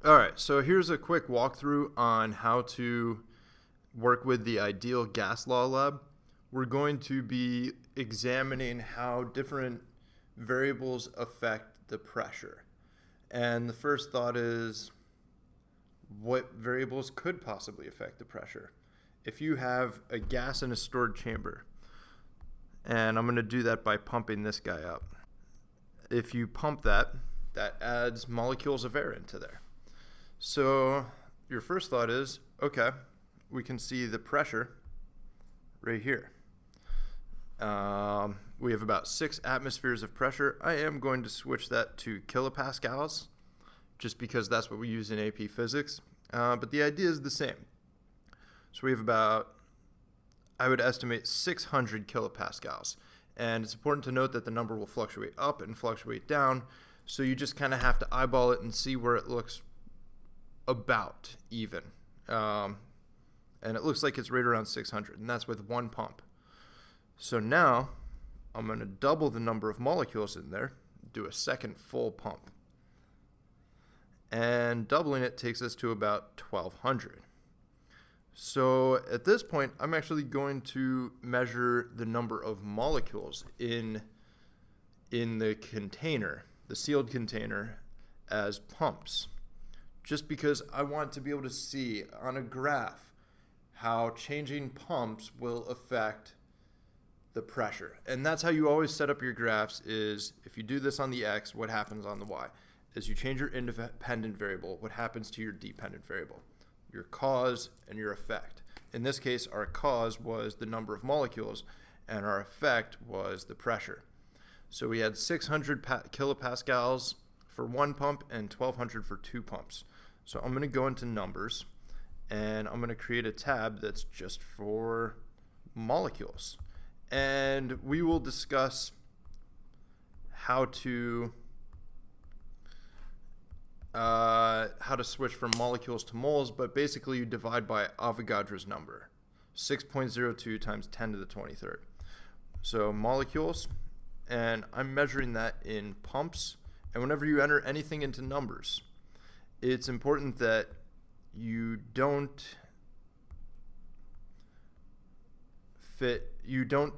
All right, so here's a quick walkthrough on how to work with the ideal gas law lab. We're going to be examining how different variables affect the pressure. And the first thought is, what variables could possibly affect the pressure? If you have a gas in a stored chamber, and I'm going to do that by pumping this guy up. If you pump that adds molecules of air into there. So your first thought is, okay, we can see the pressure right here. We have about 6 atmospheres of pressure. I am going to switch that to kilopascals, just because that's what we use in AP Physics. But the idea is the same. So we have about, I would estimate 600 kilopascals. And it's important to note that the number will fluctuate up and fluctuate down. So you just kind of have to eyeball it and see where it looks about even. And it looks like it's right around 600, and that's with one pump. So now I'm going to double the number of molecules in there, do a second full pump. And doubling it takes us to about 1200. So at this point, I'm actually going to measure the number of molecules in the container, the sealed container, as pumps. Just because I want to be able to see on a graph how changing pumps will affect the pressure. And that's how you always set up your graphs, is if you do this on the X, what happens on the Y? As you change your independent variable, what happens to your dependent variable? Your cause and your effect. In this case, our cause was the number of molecules, and our effect was the pressure. So we had 600 kilopascals for one pump and 1200 for 2 pumps. So I'm going to go into numbers, and I'm going to create a tab that's just for molecules. And we will discuss how to switch from molecules to moles, but basically you divide by Avogadro's number, 6.02 times 10 to the 23rd. So molecules, and I'm measuring that in pumps. And whenever you enter anything into numbers, it's important that you don't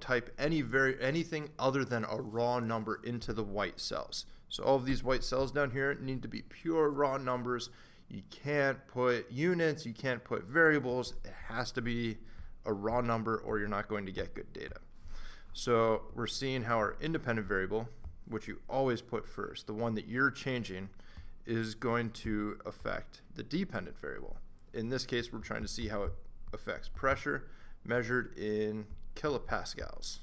type anything other than a raw number into the white cells. So all of these white cells down here need to be pure raw numbers. You can't put units, you can't put variables. It has to be a raw number, or you're not going to get good data. So we're seeing how our independent variable, which you always put first, the one that you're changing, is going to affect the dependent variable. In this case, we're trying to see how it affects pressure measured in kilopascals.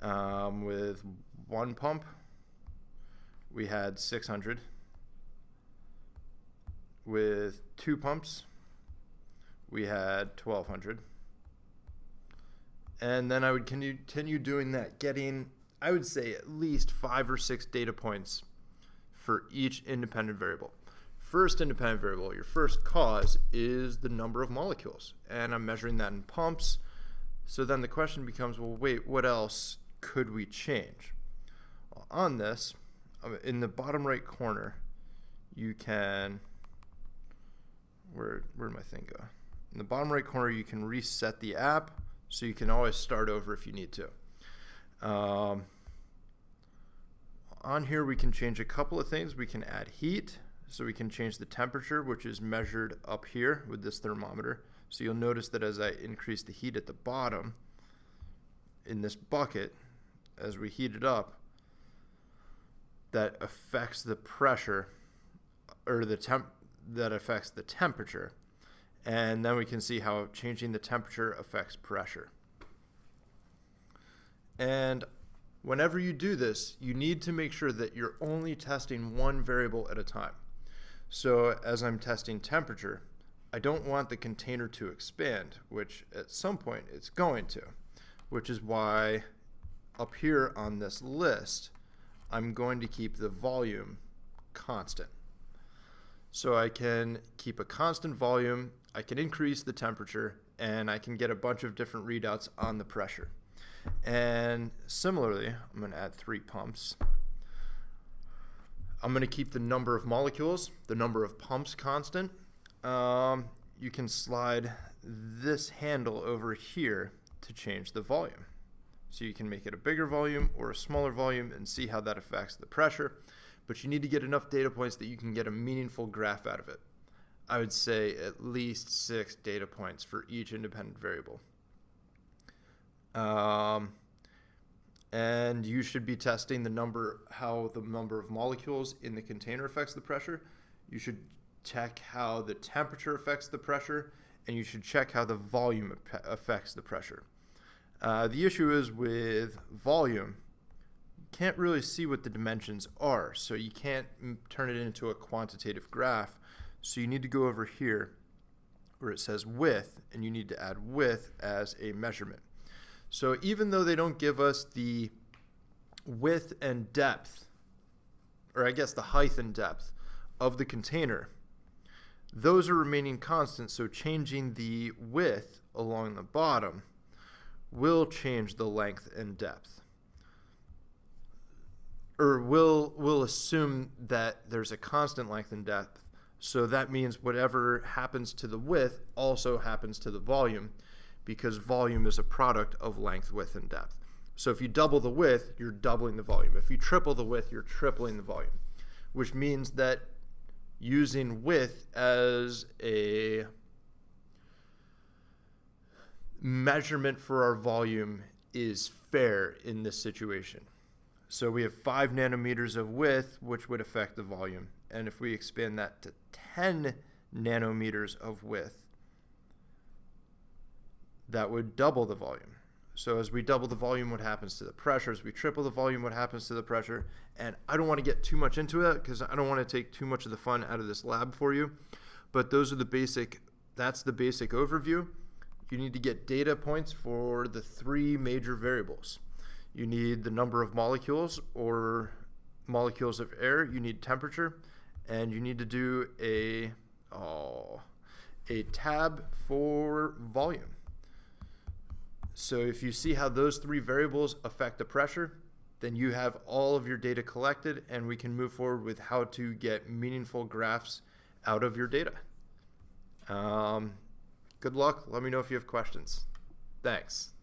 With one pump, we had 600. With 2 pumps, we had 1200. And then I would continue doing that, getting, I would say, at least 5 or 6 data points for each independent variable. First independent variable, your first cause, is the number of molecules. And I'm measuring that in pumps. So then the question becomes, well, wait, what else could we change? Well, on this, in the bottom right corner, you can, where'd my thing go? In the bottom right corner, you can reset the app, so you can always start over if you need to. On here, we can change a couple of things. We can add heat, so we can change the temperature, which is measured up here with this thermometer. So you'll notice that as I increase the heat at the bottom in this bucket, as we heat it up, that affects the pressure, or that affects the temperature. And then we can see how changing the temperature affects pressure. And whenever you do this, you need to make sure that you're only testing one variable at a time. So as I'm testing temperature, I don't want the container to expand, which at some point it's going to, which is why up here on this list, I'm going to keep the volume constant. So I can keep a constant volume, I can increase the temperature, and I can get a bunch of different readouts on the pressure. And similarly, I'm going to add 3 pumps. I'm going to keep the number of molecules, the number of pumps constant. You can slide this handle over here to change the volume. So you can make it a bigger volume or a smaller volume and see how that affects the pressure. But you need to get enough data points that you can get a meaningful graph out of it. I would say at least 6 data points for each independent variable. And you should be testing how the number of molecules in the container affects the pressure. You should check how the temperature affects the pressure, and you should check how the volume affects the pressure. The issue is with volume, you can't really see what the dimensions are, so you can't turn it into a quantitative graph. So you need to go over here where it says width, and you need to add width as a measurement. So even though they don't give us the width and depth, or I guess the height and depth of the container, those are remaining constant, so changing the width along the bottom will change the length and depth. Or we'll assume that there's a constant length and depth, so that means whatever happens to the width also happens to the volume, because volume is a product of length, width, and depth. So if you double the width, you're doubling the volume. If you triple the width, you're tripling the volume, which means that using width as a measurement for our volume is fair in this situation. So we have 5 nanometers of width, which would affect the volume. And if we expand that to 10 nanometers of width, that would double the volume. So as we double the volume, what happens to the pressure? As we triple the volume, what happens to the pressure? And I don't want to get too much into it because I don't want to take too much of the fun out of this lab for you. But that's the basic overview. You need to get data points for the 3 major variables. You need the number of molecules or molecules of air. You need temperature, and you need to do a tab for volume. So if you see how those 3 variables affect the pressure, then you have all of your data collected, and we can move forward with how to get meaningful graphs out of your data. Good luck. Let me know if you have questions. Thanks.